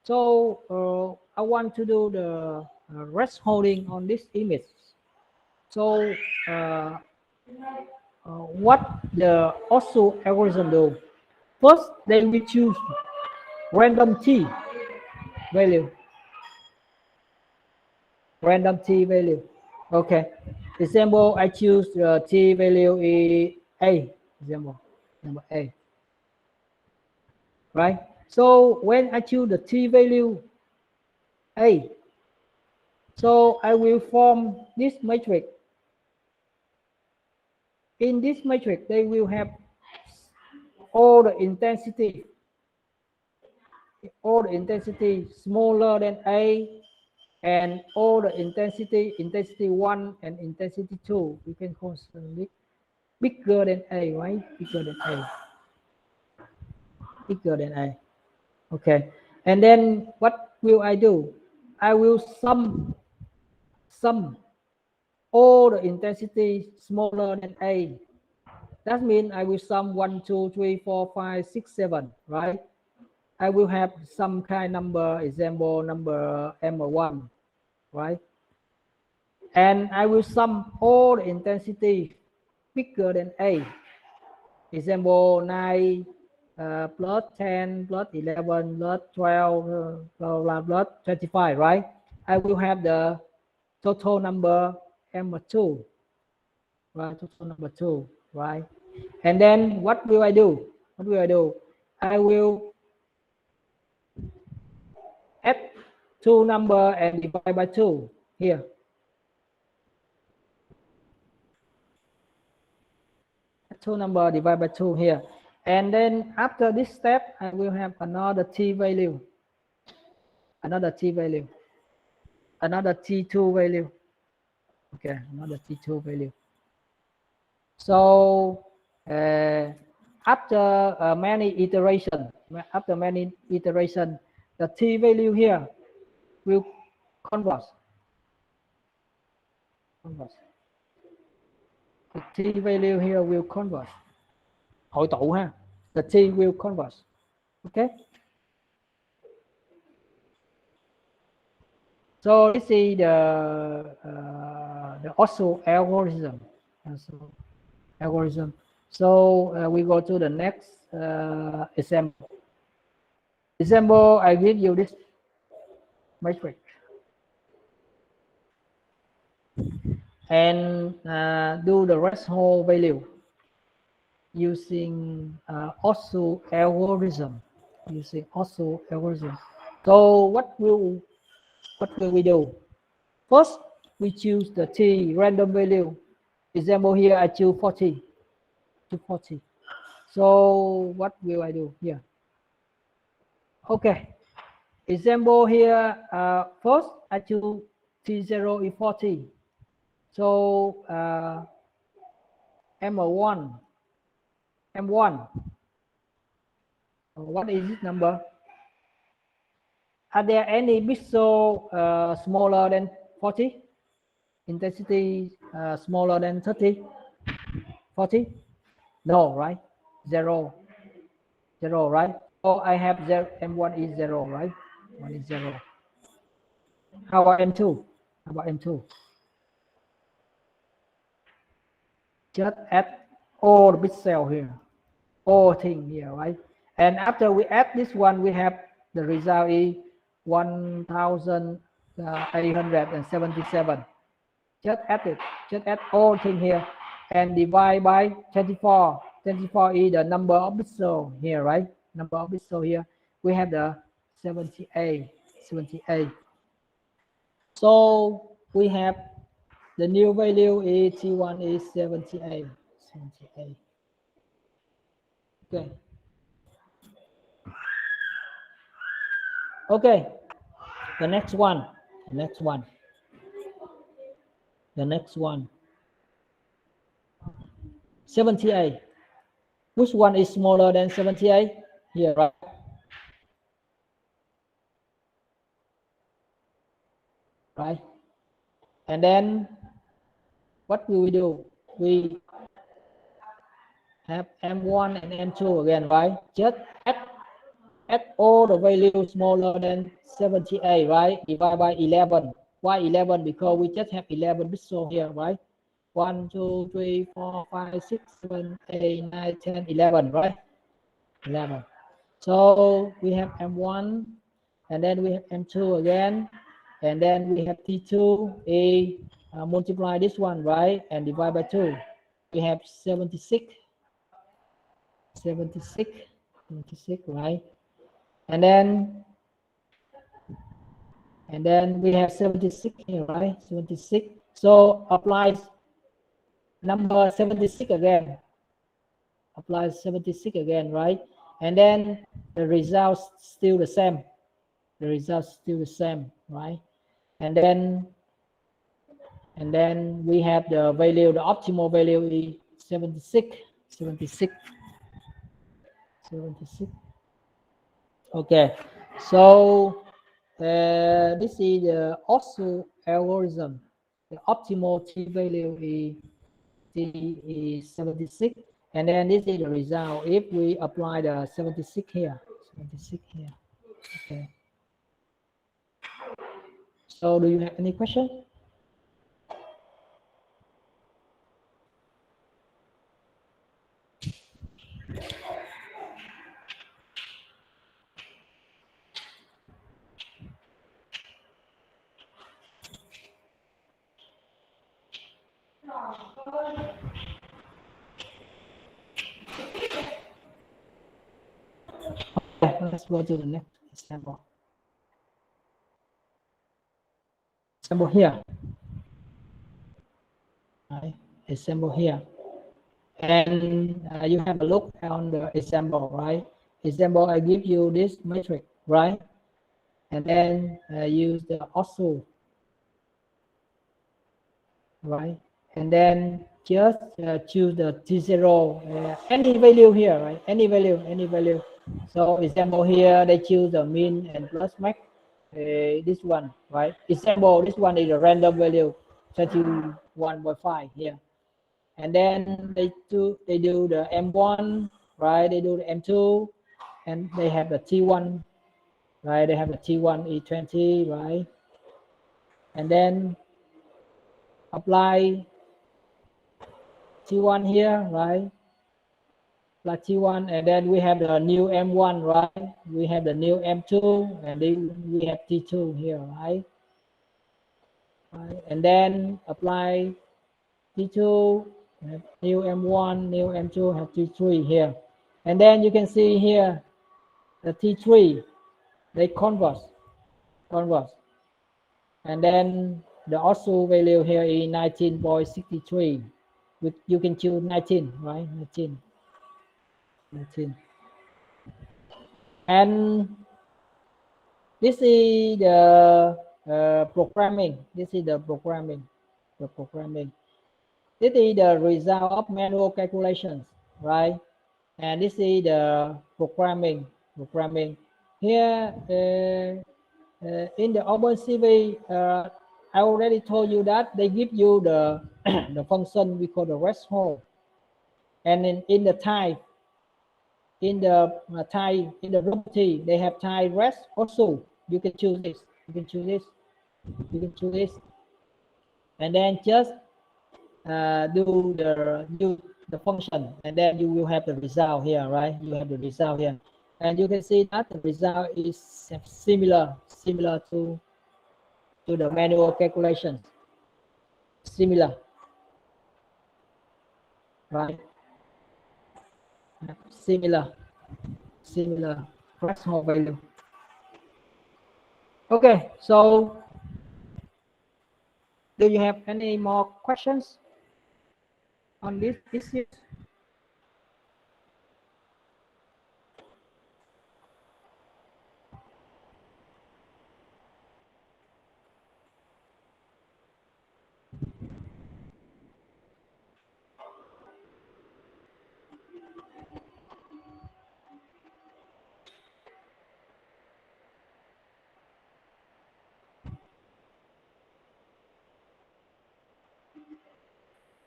So I want to do the rest holding on this image. So what the also algorithm do? First, they will choose random t value. Random t value. Okay. Example, I choose the t value is a. Example, number a. Right. So when I choose the t value a, so I will form this matrix. In this matrix, they will have all the intensity smaller than A, and all the intensity 1 and intensity 2, we can consider it bigger than A, right? Bigger than A. Okay. And then what will I do? I will sum all the intensity smaller than A. That means I will sum 1, 2, 3, 4, 5, 6, 7, right? I will have some kind number, example number M1, right? And I will sum all the intensity bigger than A. Example 9 plus 10 plus 11 plus 12 plus 25, right? I will have the total number M2, right? Total number 2, right? And then what will I do? I will add two number and divide by 2 here. Two number divided by 2 here. And then after this step, I will have another t value, another t2 value. Okay, another t2 value. So after many iterations, the t value here will converge. The t value here will converge. Hội tụ ha. The t will converge. Okay. So this is the also algorithm. So we go to the next example. I give you this matrix. And do the rest hold value using also algorithm. So what will we do? First, we choose the t random value. Example here, I choose 40 to 40. So what will I do here? Okay. Example here, first I choose t0 is 40. So M1. What is this number? Are there any pixel smaller than 40? Intensity smaller than 30? 40? No, right? 0, right? So I have 0, M1 is 0, right? 1 is 0. How about M2? Just add all the pixel here, all thing here, right? And after we add this one, we have the result is 1,877. Just add all thing here and divide by 24. 24 is the number of pixels here, right? Number of pixels here. We have the 78. So we have the new value is T1 is 78. Okay. Okay. The next one. 78. Which one is smaller than 78? Here, right? Right. And then what will we do? We have M1 and M2 again, right? Just add all the values smaller than 78, right? Divide by 11. Why 11? Because we just have 11 pixels here, right? 1, 2, 3, 4, 5, 6, 7, 8, 9, 10, 11, right? 11. So we have M1, and then we have M2 again, and then we have T2, multiply this one, right? And divide by 2. We have 76, right? And then we have 76 here, right? 76. So apply number 76 again. Apply 76 again, right? And then the results still the same. The results still the same, right? And then we have the value, the optimal value is 76. Okay, so this is the also algorithm. The optimal t value is 76, and then this is the result if we apply the 76 here. Okay. So do you have any question? Let's go to the next example. Example here. Right. Example here. And you have a look on the example, right? Example, I give you this matrix, right? And then use the also, right? And then just choose the T0, any value here, right? Any value. So example here, they choose the mean and plus max. This one, right? Example, this one is a random value, 31.5 here. And then they do the M1, right? They do the M2, and they have the T1, right? They have the T1 E20, right? And then apply T1 here, right? Apply T1, and then we have the new M1, right? We have the new M2, and then we have T2 here, right? And then apply T2, have new M1, new M2, have T3 here. And then you can see here, the T3, they converse. And then the also value here is 19.63. You can choose 19, right? 19. And this is the programming. This is the programming. This is the result of manual calculations, right? And this is the programming. Here in the OpenCV, I already told you that they give you the the function we call the threshold, and in the type, in the property, they have type rest also. You can choose this. And then just do the function, and then you will have the result here, right? You have the result here, and you can see that the result is similar to the manual calculations. Similar, right? have similar threshold value. Okay, so do you have any more questions on this issue?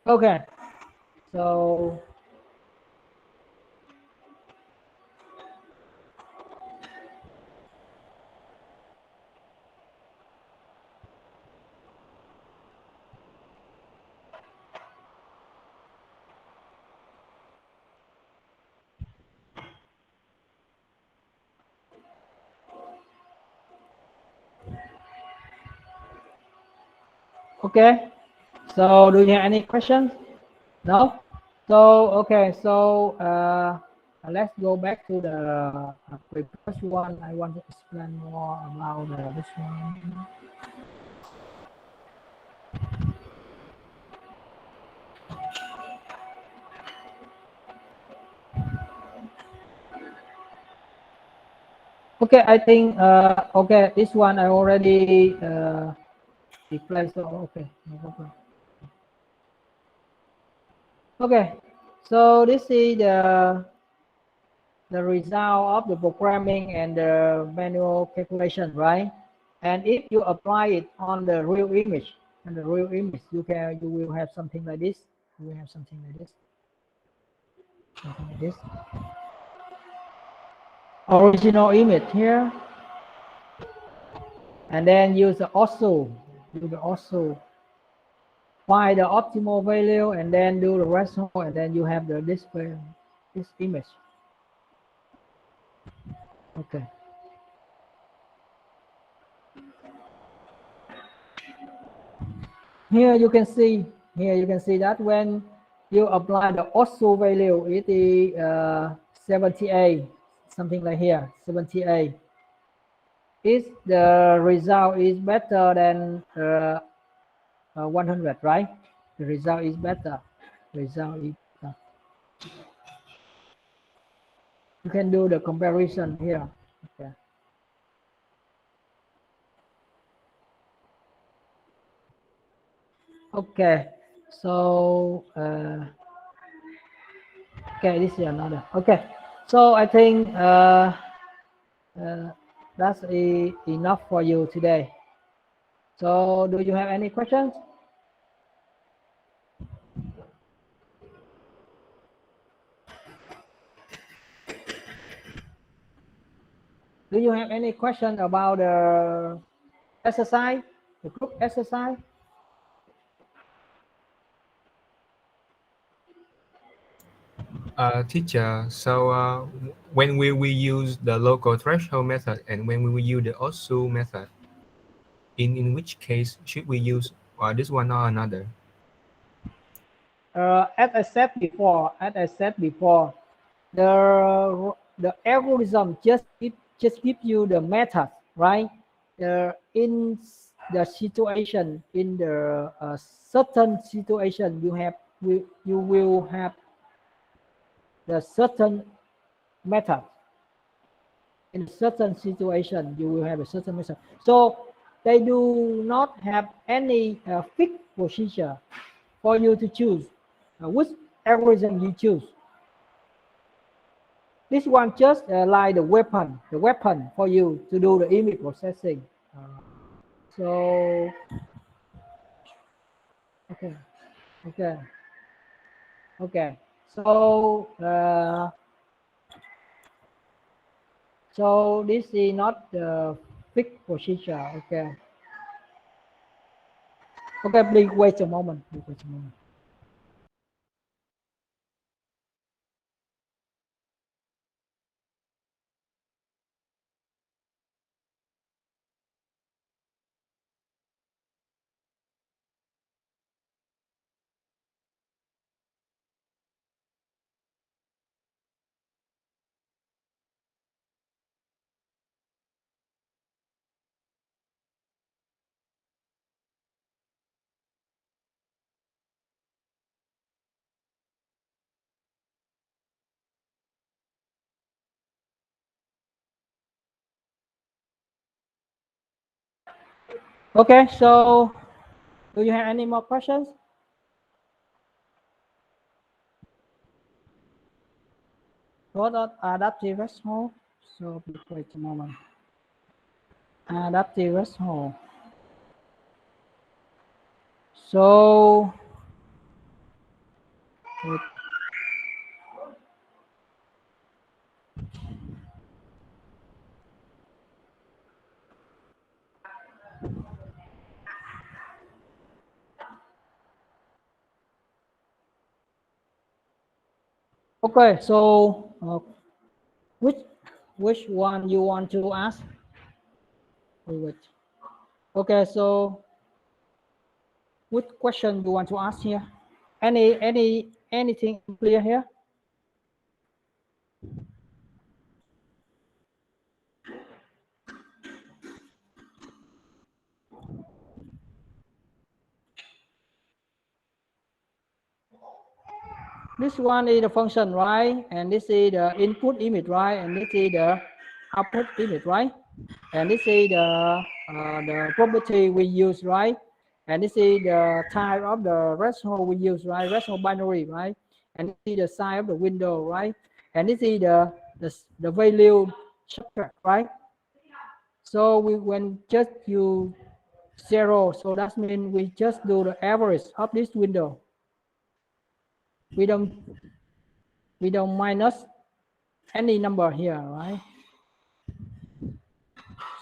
Okay, so okay, so do you have any questions? No? So, okay, so let's go back to the previous one. I want to explain more about this one. Okay, I think, okay, this one I already replaced, so okay, no problem. Okay, so this is the result of the programming and the manual calculation, right? And if you apply it on the real image, you will have something like this. You will have something like this. Something like this. Original image here, and then use the also. You will also find the optimal value, and then do the rest, and then you have the display this image. Okay. Here you can see that when you apply the also value, it is 78, something like here, 78. If the result is better than 100, right? The result is better. Result is better. You can do the comparison here. Okay. Okay. So okay, this is another. Okay. So I think that's enough for you today. So do you have any questions? Do you have any question about the exercise, the group exercise? Teacher, so when will we use the local threshold method and when will we use the OSU method? In which case should we use this one or another? As I said before, the algorithm just give you the method, right? In the situation, in the certain situation, you will have the certain method. In certain situation, you will have a certain method. So they do not have any fixed procedure for you to choose which algorithm you choose. This one just like the weapon for you to do the image processing. So okay. So so this is not the fixed procedure. Okay. Okay, please wait a moment. Okay, so do you have any more questions? What are adaptive threshold? So wait a moment. Adaptive threshold. So okay, so which one you want to ask? Wait. Okay, so which question you want to ask here? Anything clear here? This one is the function, right? And this is the input image, right? And this is the output image, right? And this is the property we use, right? And this is the type of the threshold we use, right? Threshold binary, right? And this is the size of the window, right? And this is the value subtract, right? So when just you 0, so that means we just do the average of this window. We don't minus any number here, right?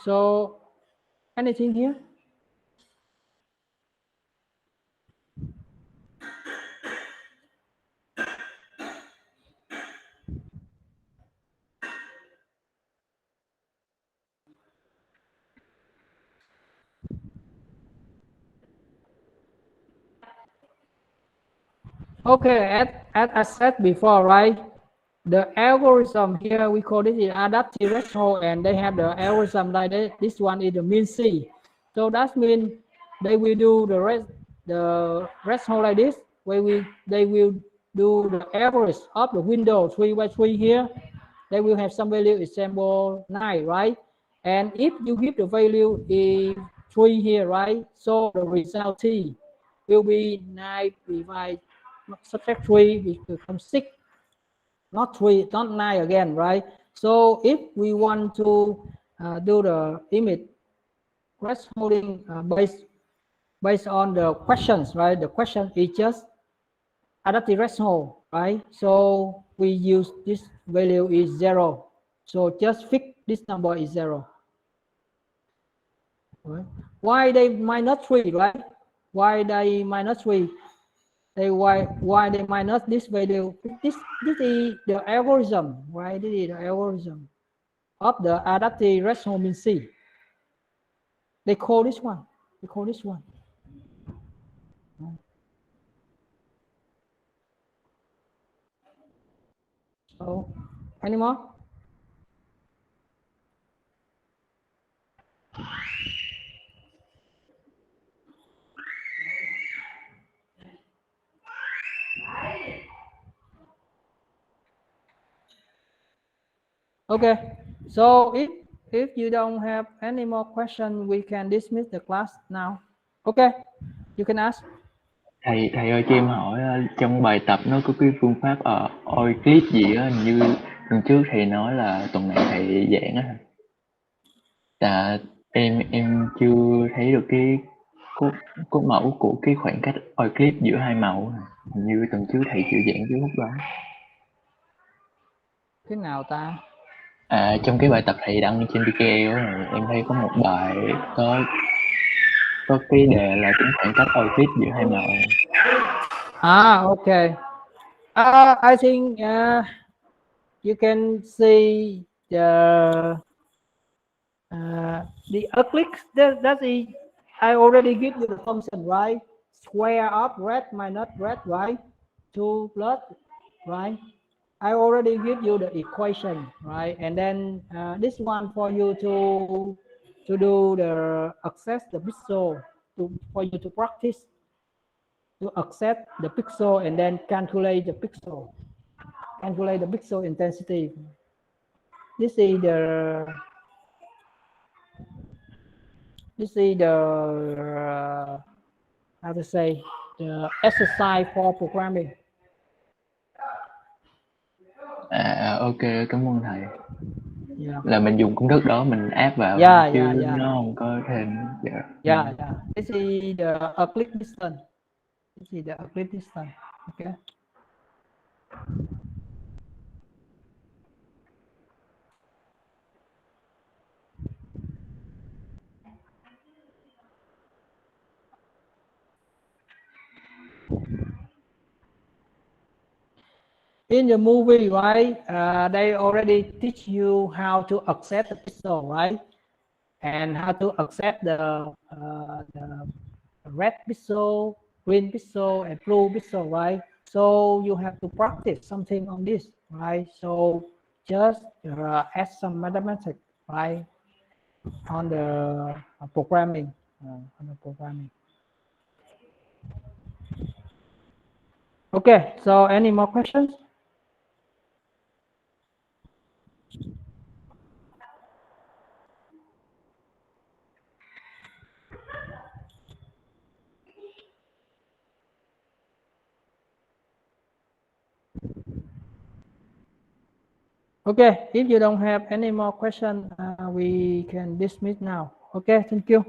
So anything here? Okay, as I said before, right? The algorithm here, we call this is adaptive threshold, and they have the algorithm like this. This one is the mean C. So that means they will do the threshold like this, where they will do the average of the window 3 by 3 here. They will have some value example 9, right? And if you give the value is 3 here, right? So the result T will be 9 divided subtract 3 becomes 6, not 3, not 9 again, right? So if we want to do the image thresholding based on the questions, right? The question is just adaptive threshold, right? So we use this value is 0. So just fix this number is 0. Right? Why they minus 3, right? Why they minus 3? Why they minus this value? This is the algorithm, right? This is the algorithm of the adaptive threshold mean C. They call this one. They call this one. So, any more? Okay, so if you don't have any more question, we can dismiss the class now. Okay, you can ask. Thầy ơi cho em hỏi trong bài tập nó có cái phương pháp Euclid gì á, hình như tuần trước thầy nói là tuần này thầy giảng á. Dạ em chưa thấy được cái cốt mẫu của cái khoảng cách Euclid giữa hai màu. Hình như tuần trước thầy chưa giảng cái khúc đó. Cái nào ta? Trong cái bài tập thầy đăng trên Grayscale á, em thấy có một bài có cái đề là tính khoảng cách Euclid giữa hai màu. Okay. I think you can see the Euclid. That is, I already give you the function, right? Square of red minus red, right? 2 plus, right? I already give you the equation, right? And then this one for you to do the access the pixel for you to practice to accept the pixel and then calculate the pixel intensity. This is the how to say, the exercise for programming. Ok, cảm ơn thầy. Yeah. Là mình dùng công thức đó mình áp vào Yeah, chứ yeah, yeah. nó không có thêm. Yeah, yeah. This is the Euclid distance. This is the Euclid distance. Okay. In the movie, right, they already teach you how to accept the pixel, right, and how to accept the red pixel, green pixel, and blue pixel, right? So you have to practice something on this, right? So just add some mathematics, right, on the programming, Okay, so any more questions? Okay, if you don't have any more questions, we can dismiss now. Okay, thank you.